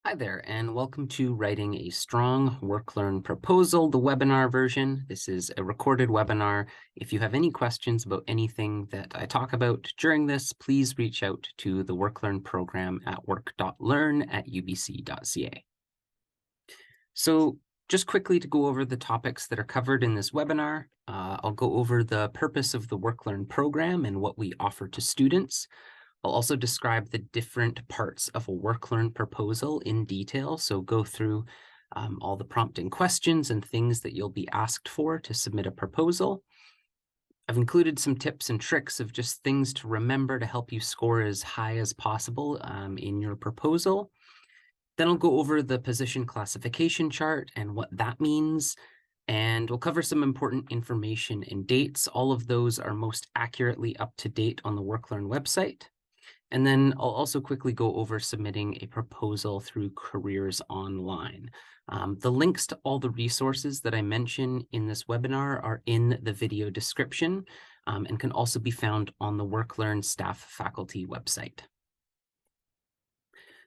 Hi there, and welcome to Writing a Strong Work-Learn Proposal, the webinar version. This is a recorded webinar. If you have any questions about anything that I talk about during this, please reach out to the Work-Learn program at work.learn@ubc.ca. So just quickly to go over the topics that are covered in this webinar, I'll go over the purpose of the Work-Learn program and what we offer to students. I'll also describe the different parts of a work-learn proposal in detail, so go through all the prompting questions and things that you'll be asked for to submit a proposal. I've included some tips and tricks of just things to remember to help you score as high as possible in your proposal. Then I'll go over the position classification chart and what that means, and we'll cover some important information and dates. All of those are most accurately up to date on the WorkLearn website. And then I'll also quickly go over submitting a proposal through CareersOnline. The links to all the resources that I mention in this webinar are in the video description and can also be found on the WorkLearn staff faculty website.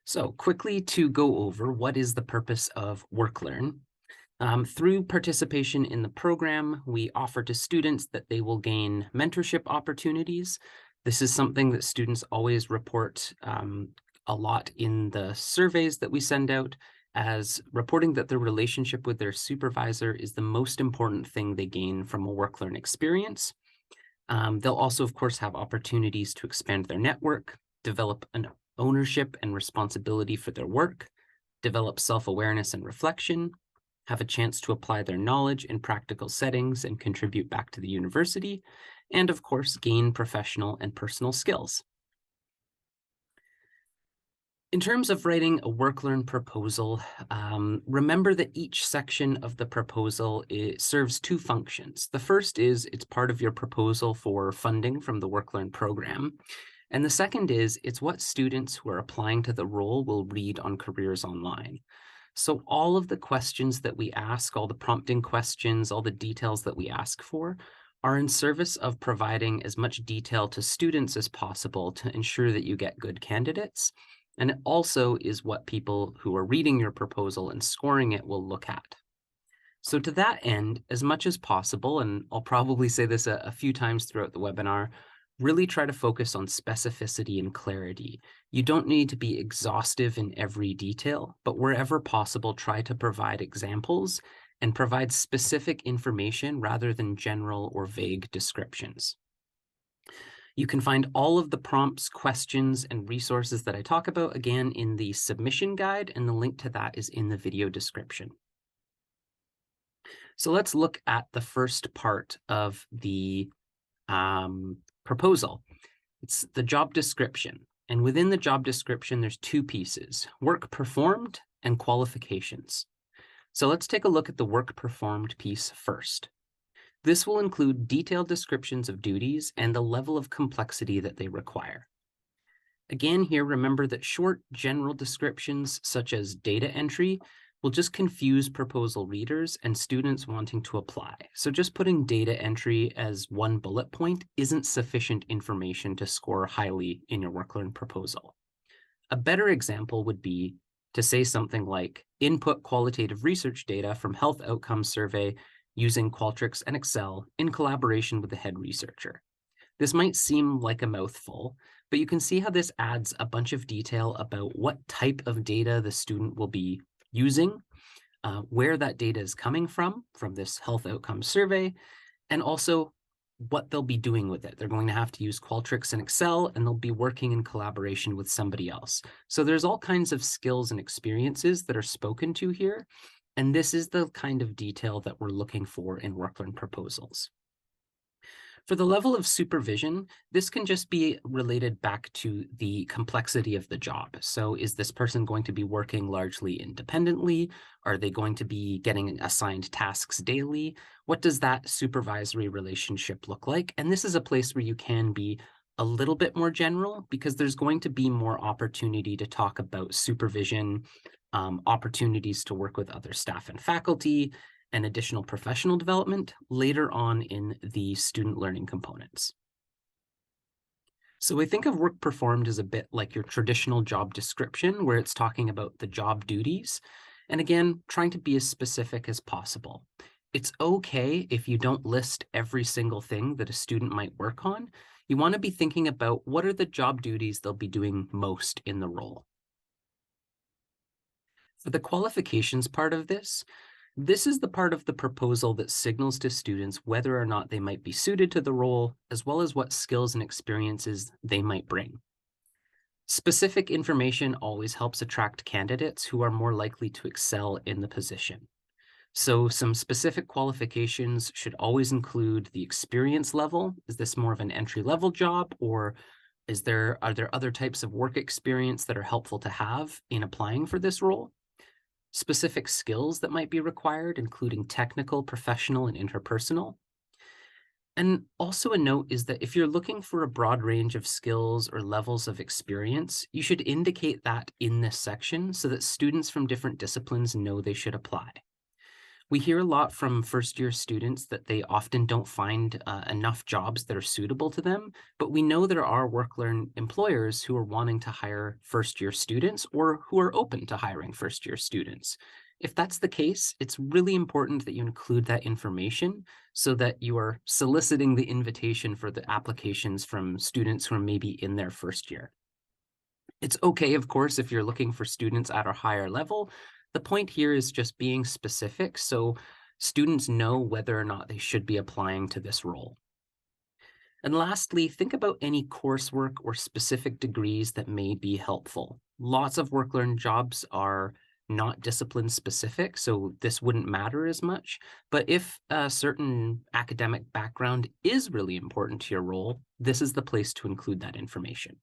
So quickly to go over what is the purpose of WorkLearn. Through participation in the program, we offer to students that they will gain mentorship opportunities. This is something that students always report a lot in the surveys that we send out, as reporting that their relationship with their supervisor is the most important thing they gain from a WorkLearn experience. They'll also, of course, have opportunities to expand their network, develop an ownership and responsibility for their work, develop self-awareness and reflection, have a chance to apply their knowledge in practical settings and contribute back to the university, and of course, gain professional and personal skills. In terms of writing a WorkLearn proposal, remember that each section of the proposal serves two functions. The first is it's part of your proposal for funding from the WorkLearn program. And the second is it's what students who are applying to the role will read on CareersOnline. So all of the questions that we ask, all the prompting questions, all the details that we ask for are in service of providing as much detail to students as possible to ensure that you get good candidates. And it also is what people who are reading your proposal and scoring it will look at. So to that end, as much as possible, and I'll probably say this a few times throughout the webinar, really try to focus on specificity and clarity. You don't need to be exhaustive in every detail, but wherever possible, try to provide examples and provide specific information rather than general or vague descriptions. You can find all of the prompts, questions, and resources that I talk about, again, in the submission guide, and the link to that is in the video description. So let's look at the first part of the proposal. It's the job description. And within the job description, there's two pieces: work performed and qualifications. So let's take a look at the work performed piece first. This will include detailed descriptions of duties and the level of complexity that they require. Again, here, remember that short general descriptions such as data entry will just confuse proposal readers and students wanting to apply. So just putting data entry as one bullet point isn't sufficient information to score highly in your WorkLearn proposal. A better example would be to say something like input qualitative research data from health outcomes survey using Qualtrics and Excel in collaboration with the head researcher. This might seem like a mouthful, but you can see how this adds a bunch of detail about what type of data the student will be using, where that data is coming from this health outcomes survey, and also what they'll be doing with it. They're going to have to use Qualtrics and Excel, and they'll be working in collaboration with somebody else. So there's all kinds of skills and experiences that are spoken to here, and this is the kind of detail that we're looking for in WorkLearn proposals. For the level of supervision, this can just be related back to the complexity of the job. So is this person going to be working largely independently? Are they going to be getting assigned tasks daily? What does that supervisory relationship look like? And this is a place where you can be a little bit more general, because there's going to be more opportunity to talk about supervision, opportunities to work with other staff and faculty, and additional professional development later on in the student learning components. So we think of work performed as a bit like your traditional job description, where it's talking about the job duties. And again, trying to be as specific as possible. It's okay if you don't list every single thing that a student might work on. You want to be thinking about what are the job duties they'll be doing most in the role. For the qualifications part of this is the part of the proposal that signals to students whether or not they might be suited to the role, as well as what skills and experiences they might bring. Specific information always helps attract candidates who are more likely to excel in the position. So some specific qualifications should always include the experience level. Is this more of an entry-level job, or are there other types of work experience that are helpful to have in applying for this role? Specific skills that might be required, including technical, professional, and interpersonal. And also a note is that if you're looking for a broad range of skills or levels of experience, you should indicate that in this section so that students from different disciplines know they should apply. We hear a lot from first-year students that they often don't find enough jobs that are suitable to them, but we know there are work-learn employers who are wanting to hire first-year students or who are open to hiring first-year students. If that's the case, it's really important that you include that information so that you are soliciting the invitation for the applications from students who are maybe in their first year. It's okay, of course, if you're looking for students at a higher level. The point here is just being specific so students know whether or not they should be applying to this role. And lastly, think about any coursework or specific degrees that may be helpful. Lots of work-learn jobs are not discipline specific, so this wouldn't matter as much. But if a certain academic background is really important to your role, this is the place to include that information.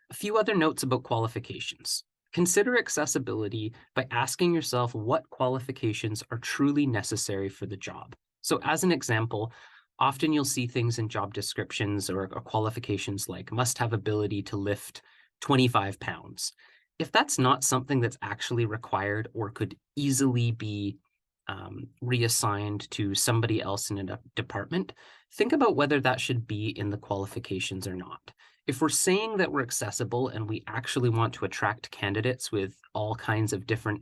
A few other notes about qualifications. Consider accessibility by asking yourself what qualifications are truly necessary for the job. So as an example, often you'll see things in job descriptions or qualifications like must have ability to lift 25 pounds. If that's not something that's actually required or could easily be reassigned to somebody else in a department, think about whether that should be in the qualifications or not. If we're saying that we're accessible and we actually want to attract candidates with all kinds of different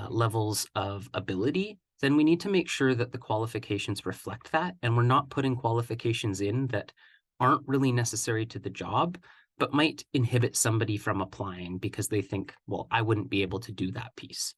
levels of ability, then we need to make sure that the qualifications reflect that, and we're not putting qualifications in that aren't really necessary to the job, but might inhibit somebody from applying because they think, well, I wouldn't be able to do that piece.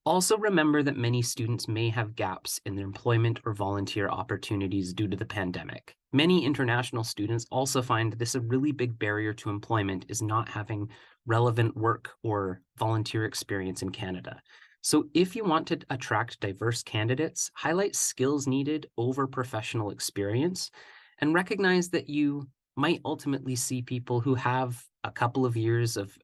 Also remember that many students may have gaps in their employment or volunteer opportunities due to the pandemic. Many international students also find this a really big barrier to employment is not having relevant work or volunteer experience in Canada. So if you want to attract diverse candidates, highlight skills needed over professional experience and recognize that you might ultimately see people who have a couple of years of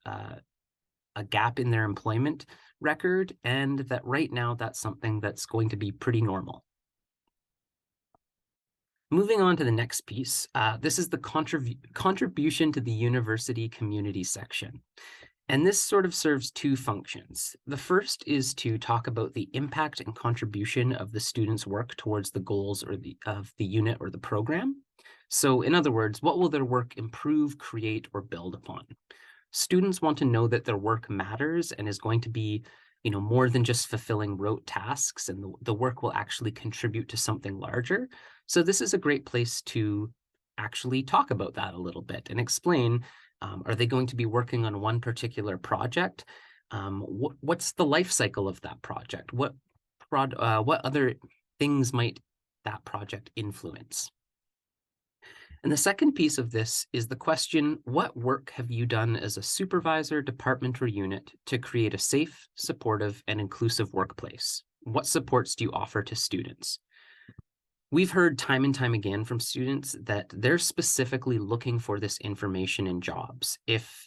a gap in their employment record, and that right now that's something that's going to be pretty normal. Moving on to the next piece, this is the contribution to the university community section. And this sort of serves two functions. The first is to talk about the impact and contribution of the students' work towards the goals of the unit or the program. So in other words, what will their work improve, create, or build upon? Students want to know that their work matters and is going to be, more than just fulfilling rote tasks, and the work will actually contribute to something larger. So this is a great place to actually talk about that a little bit and explain, are they going to be working on one particular project? What's the life cycle of that project? What other things might that project influence? And the second piece of this is the question, what work have you done as a supervisor, department, or unit to create a safe, supportive, and inclusive workplace? What supports do you offer to students? We've heard time and time again from students that they're specifically looking for this information in jobs. If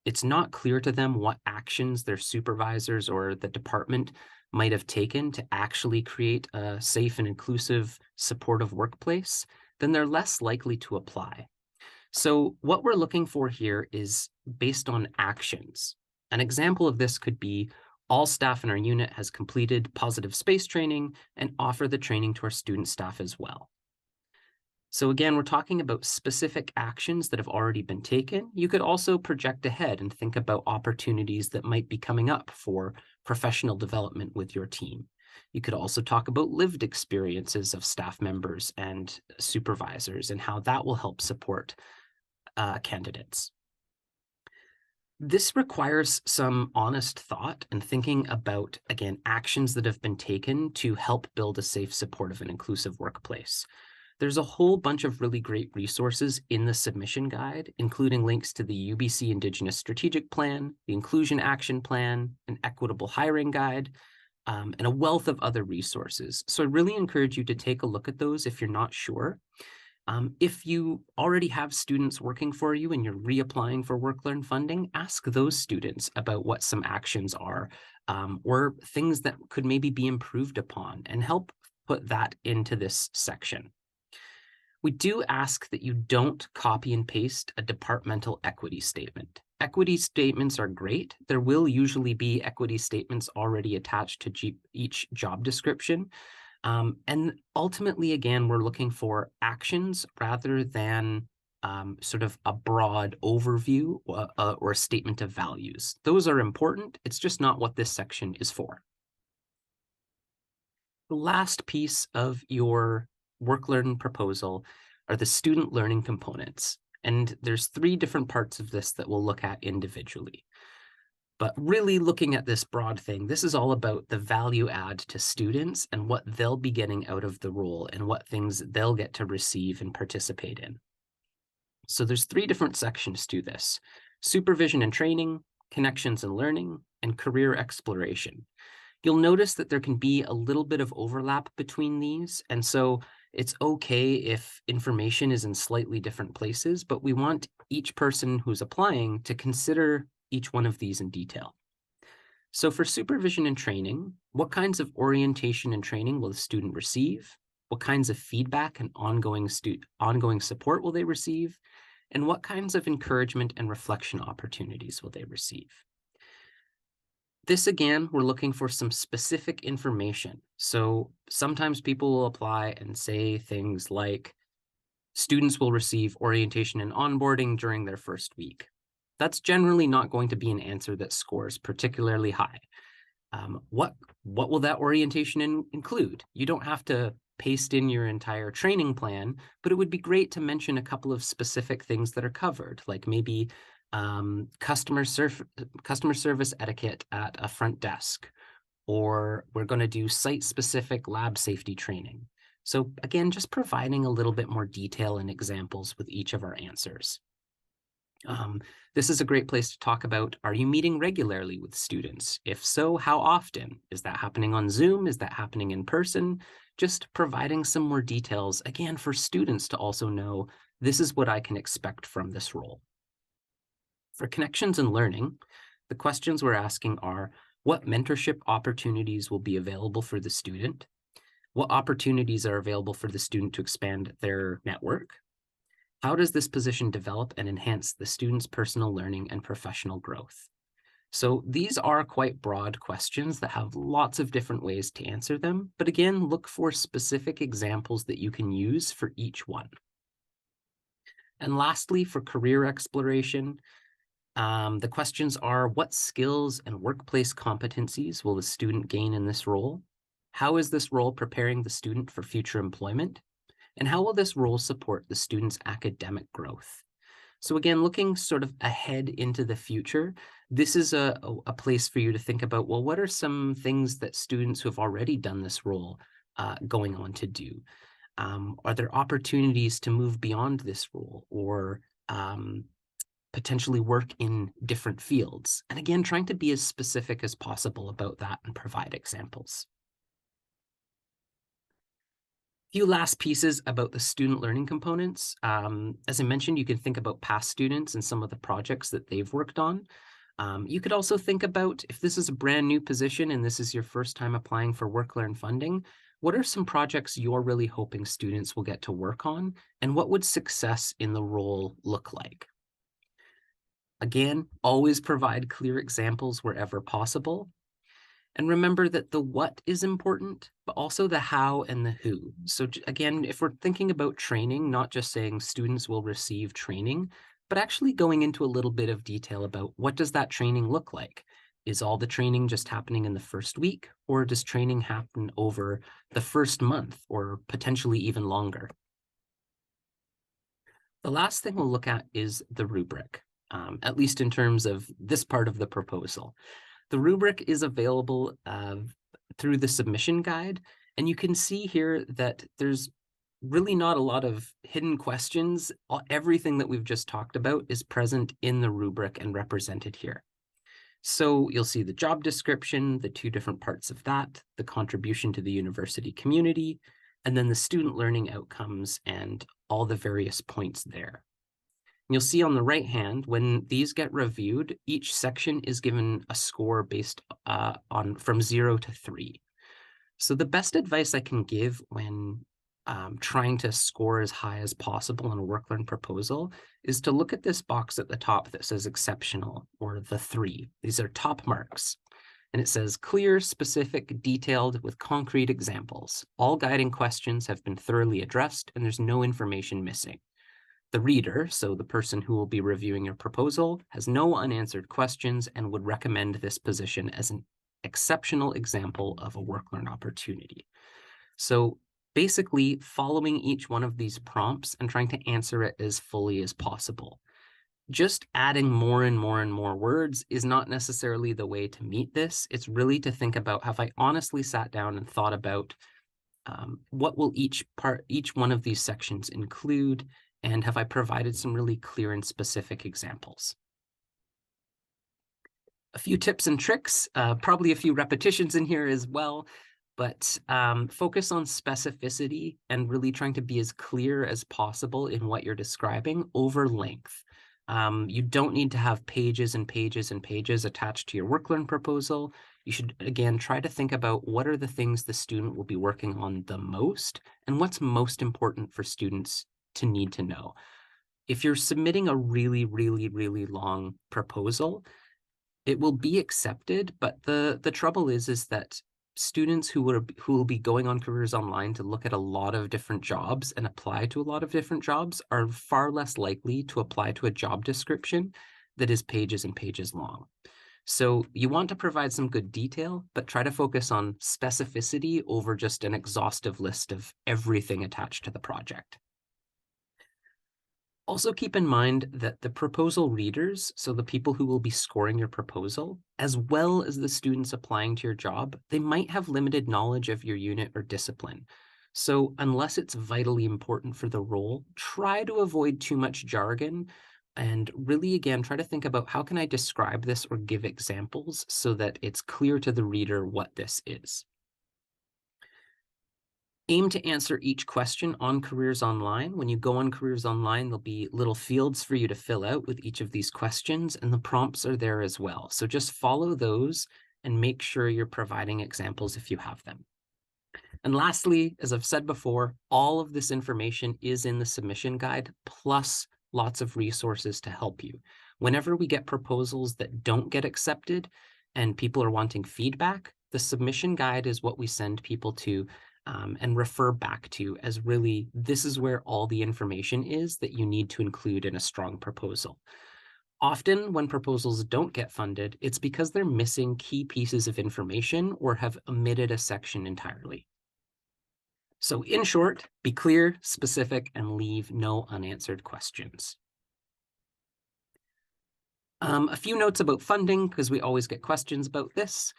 it's not clear to them what actions their supervisors or the department might have taken to actually create a safe and inclusive, supportive workplace, then they're less likely to apply. So what we're looking for here is based on actions. An example of this could be all staff in our unit has completed positive space training and offer the training to our student staff as well. So again, we're talking about specific actions that have already been taken. You could also project ahead and think about opportunities that might be coming up for professional development with your team. You could also talk about lived experiences of staff members and supervisors and how that will help support candidates. This requires some honest thought and thinking about, again, actions that have been taken to help build a safe, supportive, and inclusive workplace. There's a whole bunch of really great resources in the submission guide, including links to the UBC Indigenous Strategic Plan, the Inclusion Action Plan, an Equitable Hiring Guide, and a wealth of other resources. So I really encourage you to take a look at those if you're not sure. If you already have students working for you and you're reapplying for WorkLearn funding, ask those students about what some actions are or things that could maybe be improved upon, and help put that into this section. We do ask that you don't copy and paste a departmental equity statement. Equity statements are great. There will usually be equity statements already attached to each job description. And ultimately, again, we're looking for actions rather than sort of a broad overview or a statement of values. Those are important. It's just not what this section is for. The last piece of your WorkLearn proposal are the student learning components. And there's 3 different parts of this that we'll look at individually. But really looking at this broad thing, this is all about the value add to students and what they'll be getting out of the role and what things they'll get to receive and participate in. So there's 3 different sections to this: supervision and training, connections and learning, and career exploration. You'll notice that there can be a little bit of overlap between these, and so it's okay if information is in slightly different places, but we want each person who's applying to consider each one of these in detail. So for supervision and training, what kinds of orientation and training will the student receive? What kinds of feedback and ongoing support will they receive? And what kinds of encouragement and reflection opportunities will they receive? This, again, we're looking for some specific information. So sometimes people will apply and say things like, students will receive orientation and onboarding during their first week. That's generally not going to be an answer that scores particularly high. What will that orientation include? You don't have to paste in your entire training plan, but it would be great to mention a couple of specific things that are covered, like maybe customer service etiquette at a front desk, or we're going to do site-specific lab safety training. So again, just providing a little bit more detail and examples with each of our answers. This is a great place to talk about, are you meeting regularly with students? If so, how often? Is that happening on Zoom? Is that happening in person? Just providing some more details, again, for students to also know, this is what I can expect from this role. For connections and learning, the questions we're asking are, what mentorship opportunities will be available for the student? What opportunities are available for the student to expand their network? How does this position develop and enhance the student's personal learning and professional growth? So these are quite broad questions that have lots of different ways to answer them. But again, look for specific examples that you can use for each one. And lastly, for career exploration, the questions are, what skills and workplace competencies will the student gain in this role? How is this role preparing the student for future employment? And how will this role support the student's academic growth? So again, looking sort of ahead into the future, this is a place for you to think about, well, what are some things that students who have already done this role going on to do? Are there opportunities to move beyond this role or potentially work in different fields? And again, trying to be as specific as possible about that and provide examples. Few last pieces about the student learning components. As I mentioned, you can think about past students and some of the projects that they've worked on. You could also think about, if this is a brand new position and this is your first time applying for WorkLearn funding, what are some projects you're really hoping students will get to work on? And what would success in the role look like? Again, always provide clear examples wherever possible. And remember that the what is important, but also the how and the who. So again, if we're thinking about training, not just saying students will receive training, but actually going into a little bit of detail about what does that training look like? Is all the training just happening in the first week, or does training happen over the first month or potentially even longer? The last thing we'll look at is the rubric, at least in terms of this part of the proposal. The rubric is available through the submission guide, and you can see here that there's really not a lot of hidden questions. Everything that we've just talked about is present in the rubric and represented here. So you'll see the job description, the two different parts of that, the contribution to the university community, and then the student learning outcomes and all the various points there. You'll see on the right hand, when these get reviewed, each section is given a score based on from 0 to 3. So the best advice I can give when trying to score as high as possible on a work-learn proposal is to look at this box at the top that says exceptional, or the 3. These are top marks. And it says clear, specific, detailed, with concrete examples. All guiding questions have been thoroughly addressed, and there's no information missing. The reader, so the person who will be reviewing your proposal, has no unanswered questions and would recommend this position as an exceptional example of a work-learn opportunity. So basically, following each one of these prompts and trying to answer it as fully as possible. Just adding more and more and more words is not necessarily the way to meet this. It's really to think about, have I honestly sat down and thought about what will each one of these sections include, and have I provided some really clear and specific examples? A few tips and tricks, probably a few repetitions in here as well, but focus on specificity and really trying to be as clear as possible in what you're describing over length. You don't need to have pages and pages and pages attached to your work-learn proposal. You should, again, try to think about what are the things the student will be working on the most and what's most important for students to need to know. If you're submitting a really, really, really long proposal, it will be accepted, but the trouble is that students who will be going on Careers Online to look at a lot of different jobs and apply to a lot of different jobs are far less likely to apply to a job description that is pages and pages long. So you want to provide some good detail, but try to focus on specificity over just an exhaustive list of everything attached to the project. Also keep in mind that the proposal readers, so the people who will be scoring your proposal, as well as the students applying to your job, they might have limited knowledge of your unit or discipline. So unless it's vitally important for the role, try to avoid too much jargon and really, again, try to think about how can I describe this or give examples so that it's clear to the reader what this is. Aim to answer each question on Careers Online. When you go on Careers Online, there'll be little fields for you to fill out with each of these questions, and the prompts are there as well. So just follow those and make sure you're providing examples if you have them. And lastly, as I've said before, all of this information is in the submission guide, plus lots of resources to help you. Whenever we get proposals that don't get accepted and people are wanting feedback, the submission guide is what we send people to and refer back to as really, this is where all the information is that you need to include in a strong proposal. Often when proposals don't get funded, it's because they're missing key pieces of information or have omitted a section entirely. So in short, be clear, specific, and leave no unanswered questions. A few notes about funding, because we always get questions about this.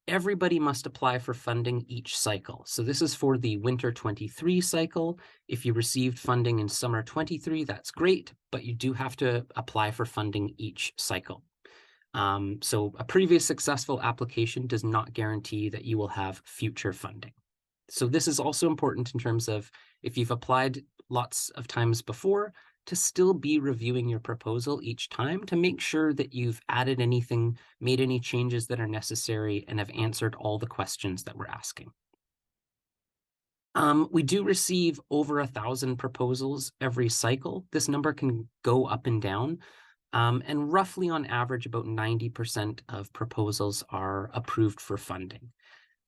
Everybody must apply for funding each cycle. So this is for the winter 23 cycle. If you received funding in summer 23, that's great, but you do have to apply for funding each cycle. So a previous successful application does not guarantee that you will have future funding. So this is also important in terms of if you've applied lots of times before, to still be reviewing your proposal each time to make sure that you've added anything, made any changes that are necessary, and have answered all the questions that we're asking. We do receive over 1,000 proposals every cycle. This number can go up and down. And roughly on average, about 90% of proposals are approved for funding.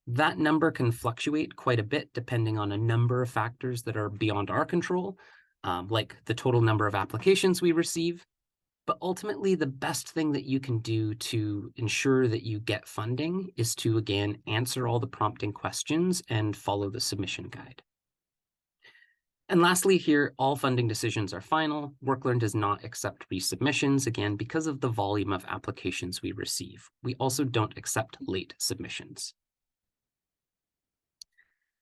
That number can fluctuate quite a bit depending on a number of factors that are beyond our control, like the total number of applications we receive. But ultimately, the best thing that you can do to ensure that you get funding is to, again, answer all the prompting questions and follow the submission guide. And lastly here, all funding decisions are final. WorkLearn does not accept resubmissions, again, because of the volume of applications we receive. We also don't accept late submissions.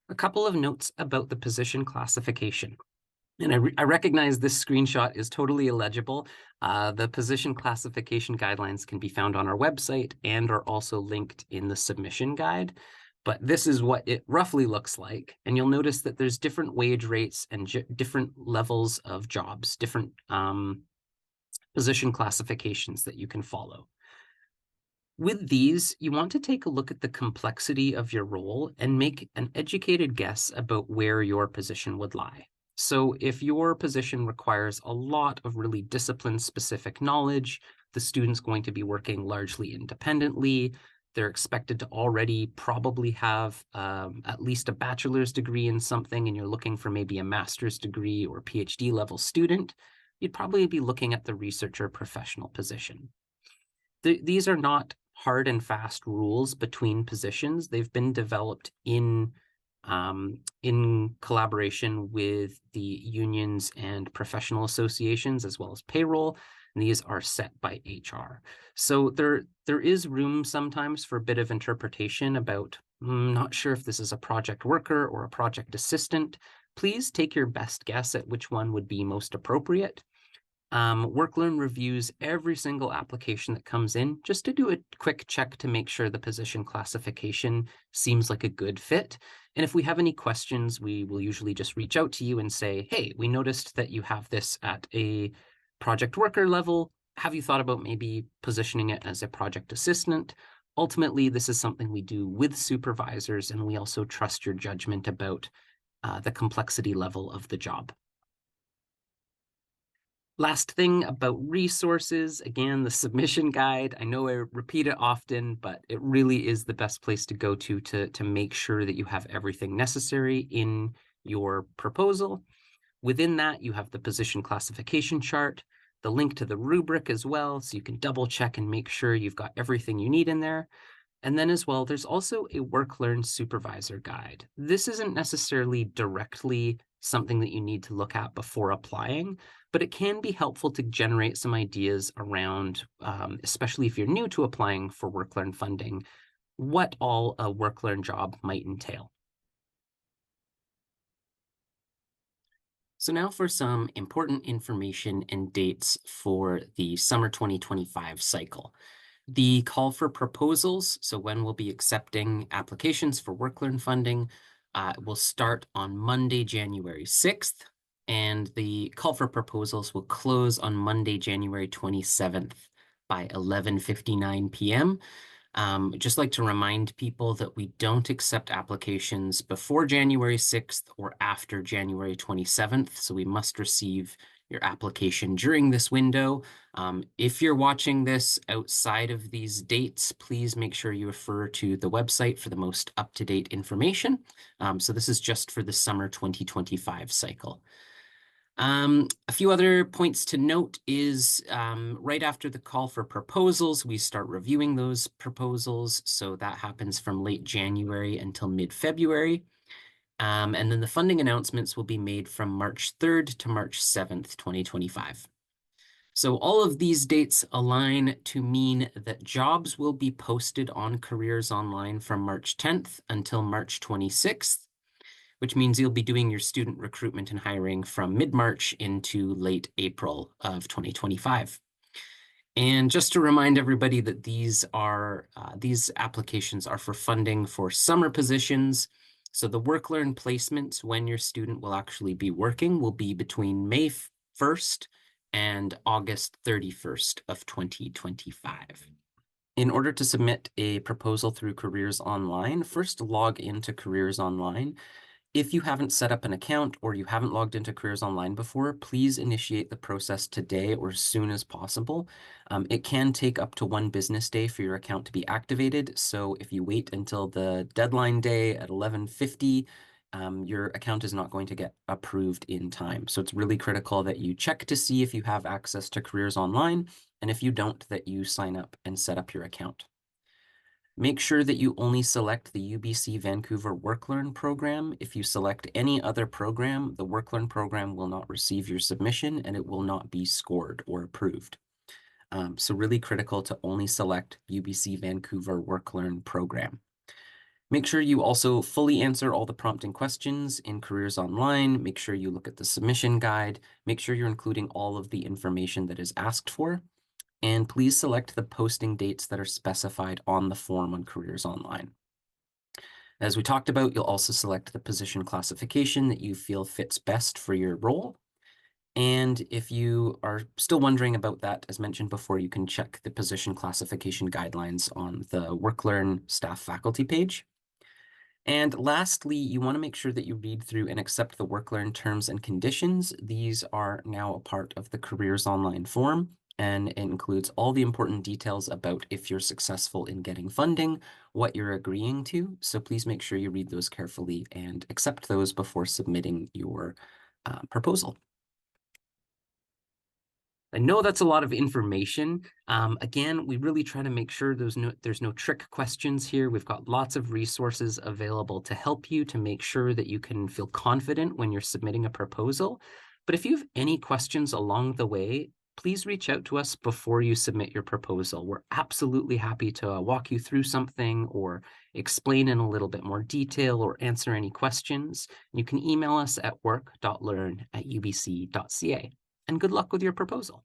A couple of notes about the position classification. And I recognize this screenshot is totally illegible. The position classification guidelines can be found on our website and are also linked in the submission guide. But this is what it roughly looks like. And you'll notice that there's different wage rates and different levels of jobs, different position classifications that you can follow. With these, you want to take a look at the complexity of your role and make an educated guess about where your position would lie. So if your position requires a lot of really discipline-specific knowledge, the student's going to be working largely independently, they're expected to already probably have at least a bachelor's degree in something, and you're looking for maybe a master's degree or PhD level student, you'd probably be looking at the researcher professional position. These are not hard and fast rules between positions. They've been developed in collaboration with the unions and professional associations, as well as payroll, and these are set by HR. So there is room sometimes for a bit of interpretation about, not sure if this is a project worker or a project assistant. Please take your best guess at which one would be most appropriate. WorkLearn reviews every single application that comes in just to do a quick check to make sure the position classification seems like a good fit. And if we have any questions, we will usually just reach out to you and say, hey, we noticed that you have this at a project worker level. Have you thought about maybe positioning it as a project assistant? Ultimately, this is something we do with supervisors, and we also trust your judgment about the complexity level of the job. Last thing about resources, again, the submission guide. I know I repeat it often, but it really is the best place to go to make sure that you have everything necessary in your proposal. Within that, you have the position classification chart, the link to the rubric as well, so you can double check and make sure you've got everything you need in there. And then as well, there's also a WorkLearn supervisor guide. This isn't necessarily directly something that you need to look at before applying, but it can be helpful to generate some ideas around, especially if you're new to applying for WorkLearn funding, what all a WorkLearn job might entail. So now for some important information and dates for the summer 2025 cycle. The call for proposals, so when we'll be accepting applications for WorkLearn funding, will start on Monday, January 6th, and the call for proposals will close on Monday, January 27th by 11:59 p.m. Just like to remind people that we don't accept applications before January 6th or after January 27th, so we must receive your application during this window. If you're watching this outside of these dates, please make sure you refer to the website for the most up-to-date information. So this is just for the summer 2025 cycle. A few other points to note is right after the call for proposals, we start reviewing those proposals. So that happens from late January until mid-February. And then the funding announcements will be made from March 3rd to March 7th, 2025. So all of these dates align to mean that jobs will be posted on CareersOnline from March 10th until March 26th, which means you'll be doing your student recruitment and hiring from mid-March into late April of 2025. And just to remind everybody that these applications are for funding for summer positions. So the WorkLearn placement, when your student will actually be working, will be between May 1st and August 31st of 2025. In order to submit a proposal through CareersOnline, first log into CareersOnline If you haven't set up an account or you haven't logged into Careers Online before, please initiate the process today or as soon as possible. It can take up to 1 business day for your account to be activated. So if you wait until the deadline day at 11:50, your account is not going to get approved in time. So it's really critical that you check to see if you have access to Careers Online, and if you don't, that you sign up and set up your account. Make sure that you only select the UBC Vancouver WorkLearn program. If you select any other program, the WorkLearn program will not receive your submission and it will not be scored or approved. So really critical to only select UBC Vancouver WorkLearn program. Make sure you also fully answer all the prompting questions in Careers Online. Make sure you look at the submission guide. Make sure you're including all of the information that is asked for. And please select the posting dates that are specified on the form on Careers Online. As we talked about, you'll also select the position classification that you feel fits best for your role. And if you are still wondering about that, as mentioned before, you can check the position classification guidelines on the WorkLearn staff faculty page. And lastly, you want to make sure that you read through and accept the WorkLearn terms and conditions. These are now a part of the Careers Online form, and it includes all the important details about if you're successful in getting funding, what you're agreeing to. So please make sure you read those carefully and accept those before submitting your proposal. I know that's a lot of information. Again, we really try to make sure there's no trick questions here. We've got lots of resources available to help you to make sure that you can feel confident when you're submitting a proposal. But if you have any questions along the way, please reach out to us before you submit your proposal. We're absolutely happy to walk you through something or explain in a little bit more detail or answer any questions. You can email us at work.learn@ubc.ca. And good luck with your proposal.